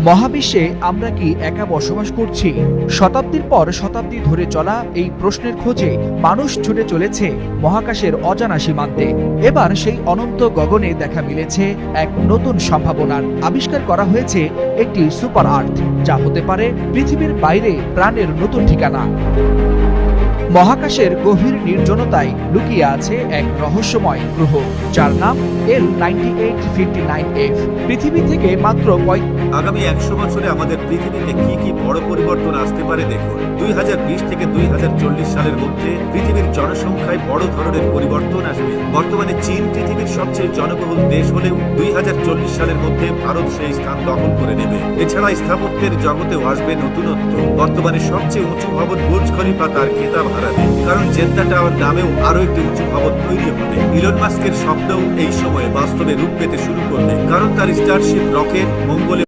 মহাবিশ্বে আমরা কি একা বসবাস করছি? শতাব্দীর পর শতাব্দী ধরে চলা এই প্রশ্নের খোঁজে মানুষ ছুটে চলেছে মহাকাশের অজানা সীমান্তে। এবার সেই অনন্ত গগনে দেখা মিলেছে এক নতুন সম্ভাবনার। আবিষ্কার করা হয়েছে একটি সুপার আর্থ, যা হতে পারে পৃথিবীর বাইরে প্রাণের নতুন ঠিকানা। মহাকাশের গভীর নির্জনতায় লুকিয়ে আছে এক রহস্যময় গ্রহ, যার নাম L9859F। পৃথিবী থেকে মাত্র আগামী 100 বছরে আমাদের পৃথিবীতে কি কি বড় পরিবর্তন আসতে পারে দেখুন। 2020 থেকে 2040 সালের মধ্যে পৃথিবীর জনসংখ্যায় বড় ধরনের পরিবর্তন আসবে। বর্তমানে চীন পৃথিবীর সবচেয়ে জনবহুল দেশ হলেও 2040 সালের মধ্যে ভারত সেই স্থান দখল করে নেবে। এছাড়া স্থাপত্যের জগতেও আসবে নতুনত্ব। বর্তমানে সবচেয়ে উঁচু ভবন বুর্জ খলিফা তার খেতাব হারাবে, কারণ জেদ্দা টাওয়ার নামেও আরো একটি উঁচু ভবন তৈরি হবে। ইলন মাস্কের স্বপ্নও এই সময়ে বাস্তবে রূপ পেতে শুরু করবে, কারণ তার স্টারশিপ রকেট মঙ্গলে